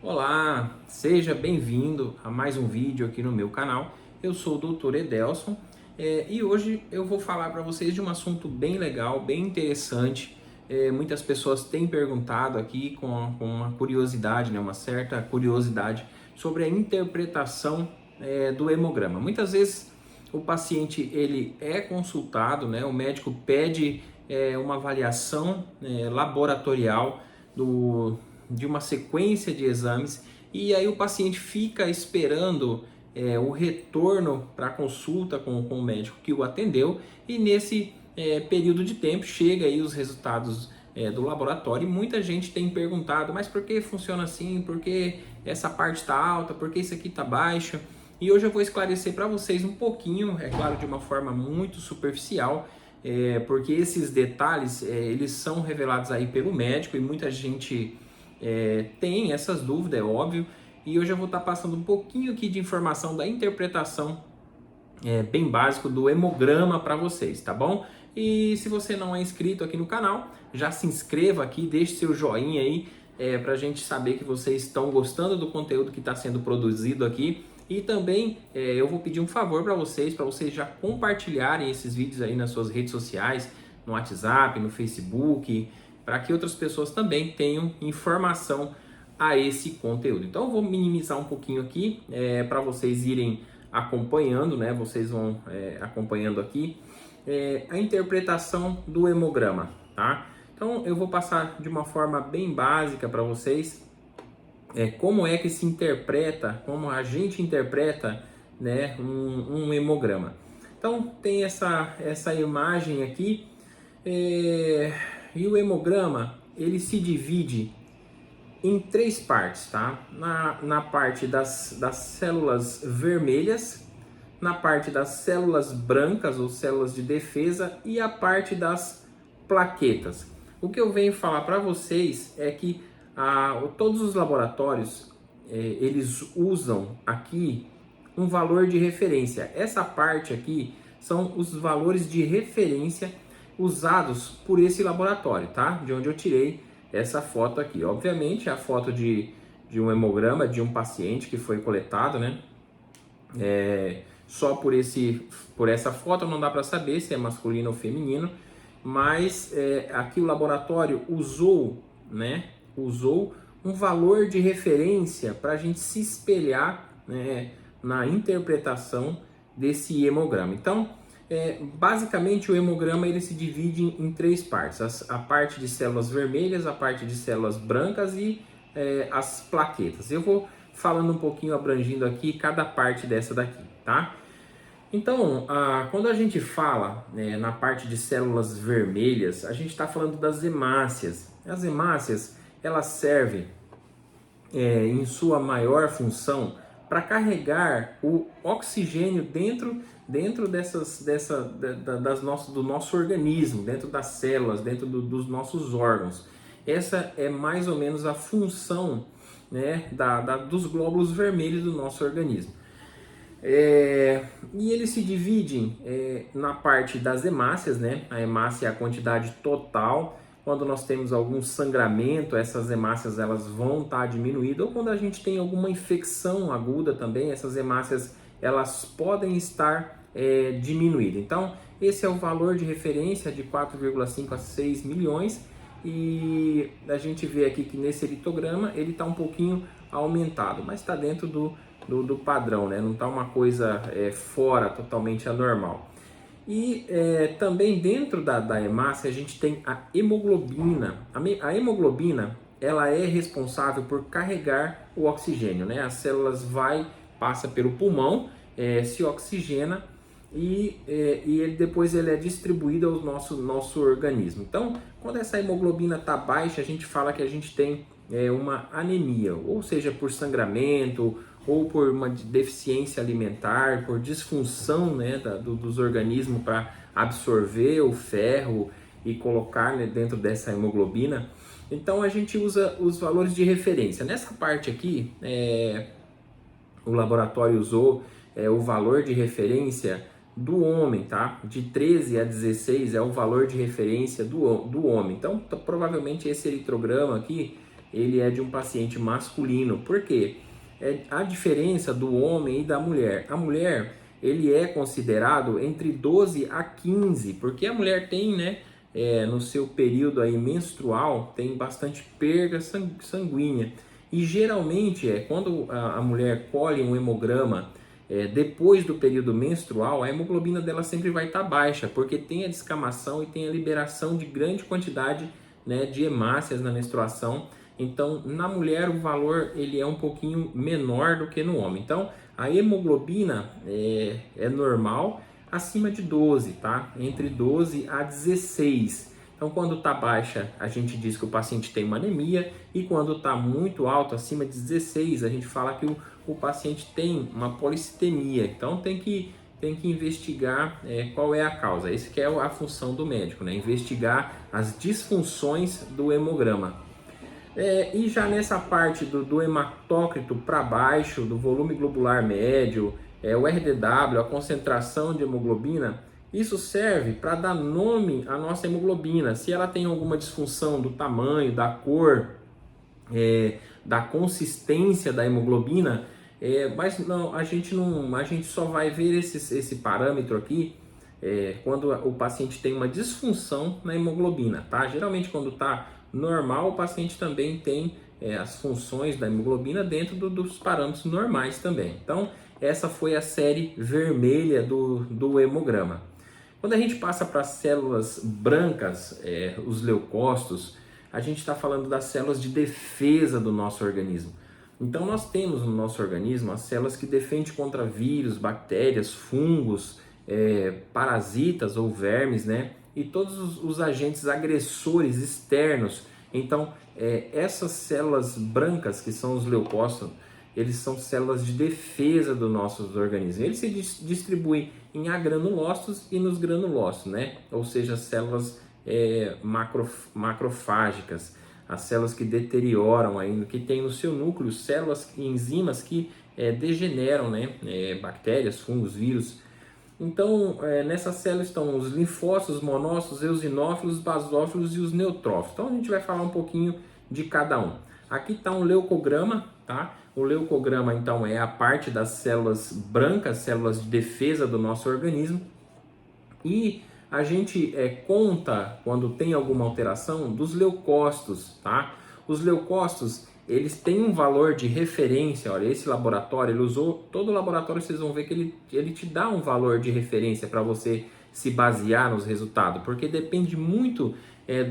Olá, seja bem-vindo a mais um vídeo aqui no meu canal. Eu sou o Dr. Edelson e hoje eu vou falar para vocês de um assunto bem legal, bem interessante. Muitas pessoas têm perguntado aqui com uma curiosidade, né, uma certa curiosidade sobre a interpretação do hemograma. Muitas vezes o paciente ele é consultado, né, o médico pede uma avaliação laboratorial de uma sequência de exames e aí o paciente fica esperando o retorno para a consulta com o médico que o atendeu e nesse período de tempo chega aí os resultados do laboratório e muita gente tem perguntado, mas por que funciona assim? Por que essa parte está alta? Por que isso aqui está baixo? E hoje eu vou esclarecer para vocês um pouquinho, é claro, de uma forma muito superficial, porque esses detalhes eles são revelados aí pelo médico e muita gente tem essas dúvidas, é óbvio, e hoje eu vou estar passando um pouquinho aqui de informação da interpretação bem básico do hemograma para vocês, tá bom? E se você não é inscrito aqui no canal, já se inscreva aqui, deixe seu joinha aí para a gente saber que vocês estão gostando do conteúdo que está sendo produzido aqui. E também eu vou pedir um favor para vocês já compartilharem esses vídeos aí nas suas redes sociais, no WhatsApp, no Facebook, para que outras pessoas também tenham informação a esse conteúdo. Então eu vou minimizar um pouquinho aqui para vocês irem acompanhando, né? Vocês vão acompanhando aqui a interpretação do hemograma, tá? Então eu vou passar de uma forma bem básica para vocês como é que se interpreta, como a gente interpreta, né, um hemograma. Então tem essa imagem aqui e o hemograma ele se divide em três partes, tá? Na parte das células vermelhas, na parte das células brancas ou células de defesa e a parte das plaquetas. O que eu venho falar para vocês é que todos os laboratórios eles usam aqui um valor de referência. Essa parte aqui são os valores de referência usados por esse laboratório, tá? De onde eu tirei essa foto aqui. Obviamente, a foto de um hemograma de um paciente que foi coletado, né? Só por essa foto não dá para saber se é masculino ou feminino, mas aqui o laboratório usou, né? Usou um valor de referência para a gente se espelhar, né, na interpretação desse hemograma. Então, basicamente o hemograma ele se divide em três partes: a parte de células vermelhas, a parte de células brancas e as plaquetas. Eu vou falando um pouquinho, abrangindo aqui cada parte dessa daqui, tá? Então, quando a gente fala na parte de células vermelhas, a gente está falando das hemácias. As hemácias elas servem em sua maior função para carregar o oxigênio dentro do nosso organismo, dentro das células, dentro dos nossos órgãos. Essa é mais ou menos a função, né, dos glóbulos vermelhos do nosso organismo. E eles se dividem na parte das hemácias, né? A hemácia é a quantidade total. Quando nós temos algum sangramento, essas hemácias elas vão estar diminuídas, ou quando a gente tem alguma infecção aguda também, essas hemácias elas podem estar diminuídas. Então, esse é o valor de referência de 4,5 a 6 milhões e a gente vê aqui que nesse litograma ele está um pouquinho aumentado, mas está dentro do padrão, né? Não está uma coisa fora, totalmente anormal. E também dentro da hemácia a gente tem a hemoglobina. A hemoglobina ela é responsável por carregar o oxigênio, né? As células passa pelo pulmão, se oxigena e depois ele é distribuído ao nosso organismo. Então, quando essa hemoglobina está baixa, a gente fala que a gente tem uma anemia, ou seja, por sangramento, ou por uma deficiência alimentar, por disfunção, né, dos organismos para absorver o ferro e colocar, né, dentro dessa hemoglobina. Então a gente usa os valores de referência. Nessa parte aqui, o laboratório usou o valor de referência do homem, tá? De 13 a 16 é o valor de referência do homem. Então provavelmente esse eritrograma aqui ele é de um paciente masculino. Por quê? A diferença do homem e da mulher. A mulher, ele é considerado entre 12 a 15, porque a mulher tem, né, no seu período aí menstrual, tem bastante perda sanguínea. E geralmente, quando a mulher colhe um hemograma depois do período menstrual, a hemoglobina dela sempre vai estar baixa, porque tem a descamação e tem a liberação de grande quantidade, né, de hemácias na menstruação. Então, na mulher o valor ele é um pouquinho menor do que no homem. Então, a hemoglobina é normal acima de 12, tá? Entre 12 a 16. Então, quando está baixa, a gente diz que o paciente tem uma anemia, e quando está muito alto, acima de 16, a gente fala que o paciente tem uma policitemia. Então, tem que investigar qual é a causa. Essa que é a função do médico, né? Investigar as disfunções do hemograma. E já nessa parte do hematócrito para baixo, do volume globular médio, o RDW, a concentração de hemoglobina, isso serve para dar nome à nossa hemoglobina. Se ela tem alguma disfunção do tamanho, da cor, da consistência da hemoglobina, mas não, a gente só vai ver esse parâmetro aqui quando o paciente tem uma disfunção na hemoglobina, tá? Geralmente quando está normal, o paciente também tem as funções da hemoglobina dentro dos parâmetros normais também. Então, essa foi a série vermelha do hemograma. Quando a gente passa para as células brancas, os leucócitos, a gente está falando das células de defesa do nosso organismo. Então, nós temos no nosso organismo as células que defendem contra vírus, bactérias, fungos, parasitas ou vermes, né? E todos os agentes agressores externos. Então, essas células brancas, que são os leucócitos, eles são células de defesa do nosso organismo. Eles se distribuem em agranulócitos e nos granulócitos, né? Ou seja, células macrofágicas, as células que deterioram ainda, que tem no seu núcleo células e enzimas que degeneram, né? Bactérias, fungos, vírus. Então, nessa célula estão os linfócitos, os monócitos, eosinófilos, os basófilos e os neutrófilos. Então, a gente vai falar um pouquinho de cada um. Aqui está um leucograma, tá? O leucograma, então, é a parte das células brancas, células de defesa do nosso organismo. E a gente conta, quando tem alguma alteração, dos leucócitos, tá? Os leucócitos, eles têm um valor de referência. Olha, esse laboratório, ele usou, todo laboratório vocês vão ver que ele te dá um valor de referência para você se basear nos resultados, porque depende muito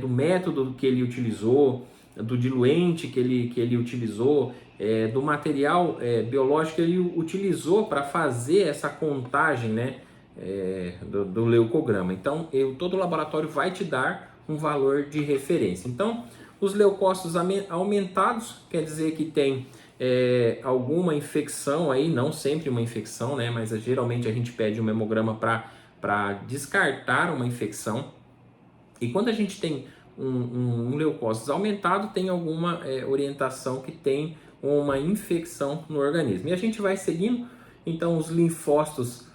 do método que ele utilizou, do diluente que ele utilizou, do material biológico que ele utilizou para fazer essa contagem, né, do leucograma. Então, todo laboratório vai te dar um valor de referência. Então, os leucócitos aumentados quer dizer que tem alguma infecção aí, não sempre uma infecção, né, mas geralmente a gente pede um hemograma para descartar uma infecção. E quando a gente tem um leucócitos aumentado, tem alguma orientação que tem uma infecção no organismo. E a gente vai seguindo. Então, os linfócitos,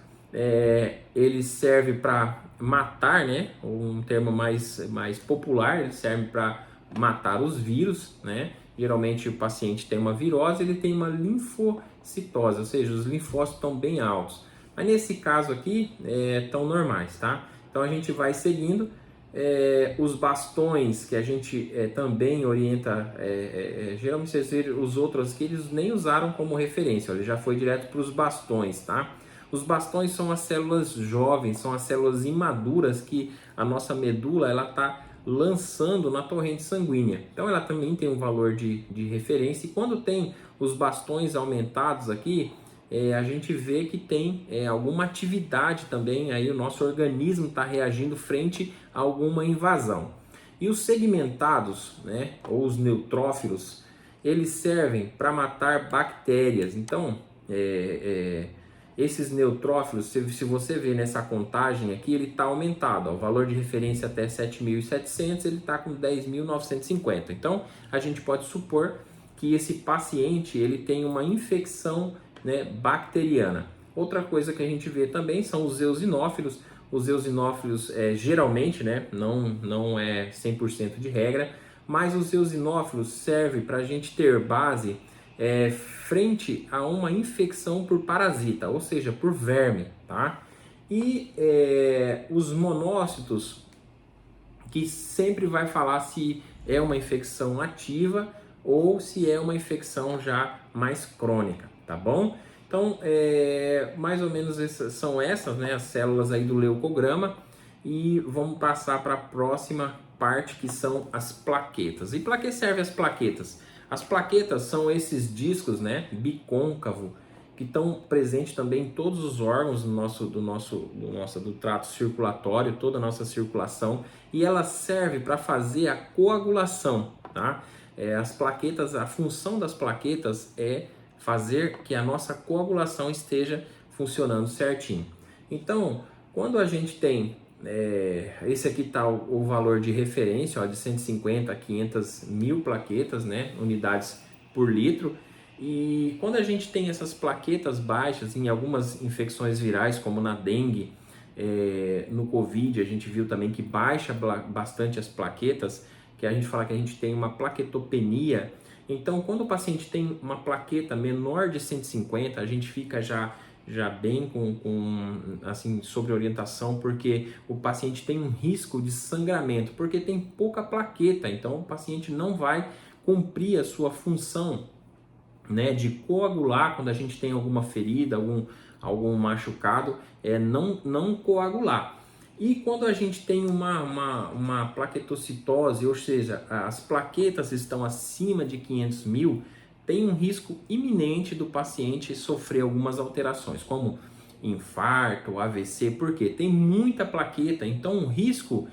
eles servem para matar, né? Um termo mais popular, eles servem para matar os vírus, né? Geralmente o paciente tem uma virose, ele tem uma linfocitose, ou seja, os linfócitos estão bem altos. Mas nesse caso aqui, estão normais, tá? Então a gente vai seguindo. Os bastões, que a gente também orienta, geralmente vocês viram os outros que eles nem usaram como referência, ele já foi direto para os bastões, tá? Os bastões são as células jovens, são as células imaduras que a nossa medula ela está lançando na torrente sanguínea. Então ela também tem um valor de referência, e quando tem os bastões aumentados aqui, a gente vê que tem alguma atividade também, aí o nosso organismo está reagindo frente a alguma invasão. E os segmentados, né, ou os neutrófilos, eles servem para matar bactérias. Então, esses neutrófilos, se você ver nessa contagem aqui, ele está aumentado. Ó, o valor de referência até 7.700, ele está com 10.950. Então, a gente pode supor que esse paciente ele tem uma infecção, né, bacteriana. Outra coisa que a gente vê também são os eosinófilos. Os eosinófilos geralmente, né, não é 100% de regra, mas os eosinófilos servem para a gente ter base frente a uma infecção por parasita, ou seja, por verme, tá? E os monócitos, que sempre vai falar se é uma infecção ativa ou se é uma infecção já mais crônica, tá bom? Então, mais ou menos são essas, né, as células aí do leucograma, e vamos passar para a próxima parte, que são as plaquetas. E para que servem as plaquetas? As plaquetas são esses discos, né, bicôncavo, que estão presentes também em todos os órgãos do trato circulatório, toda a nossa circulação, e ela serve para fazer a coagulação, tá? As plaquetas, a função das plaquetas é fazer que a nossa coagulação esteja funcionando certinho. Então, quando a gente tem esse aqui está o valor de referência, ó, de 150 a 500 mil plaquetas, né, unidades por litro. E quando a gente tem essas plaquetas baixas em algumas infecções virais, como na dengue, no Covid, a gente viu também que baixa bastante as plaquetas, que a gente fala que a gente tem uma plaquetopenia. Então, quando o paciente tem uma plaqueta menor de 150, a gente fica já bem assim, sobre orientação, porque o paciente tem um risco de sangramento, porque tem pouca plaqueta, então o paciente não vai cumprir a sua função, né, de coagular quando a gente tem alguma ferida, algum machucado, não coagular. E quando a gente tem uma plaquetocitose, ou seja, as plaquetas estão acima de 500 mil, tem um risco iminente do paciente sofrer algumas alterações, como infarto, AVC, porque tem muita plaqueta, então o risco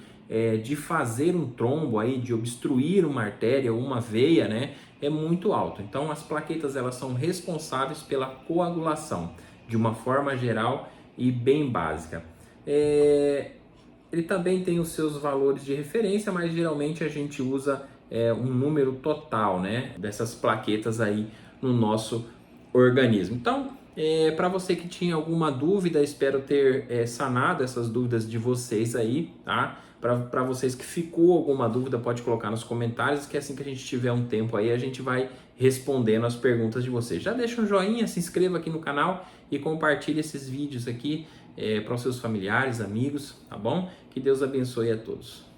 de fazer um trombo, aí, de obstruir uma artéria ou uma veia, né, é muito alto. Então as plaquetas, elas são responsáveis pela coagulação, de uma forma geral e bem básica. Ele também tem os seus valores de referência, mas geralmente a gente usa um número total, né, dessas plaquetas aí no nosso organismo. Então, para você que tinha alguma dúvida, espero ter sanado essas dúvidas de vocês aí, tá? Para vocês que ficou alguma dúvida, pode colocar nos comentários, que assim que a gente tiver um tempo aí, a gente vai respondendo as perguntas de vocês. Já deixa um joinha, se inscreva aqui no canal e compartilhe esses vídeos aqui para os seus familiares, amigos, tá bom? Que Deus abençoe a todos.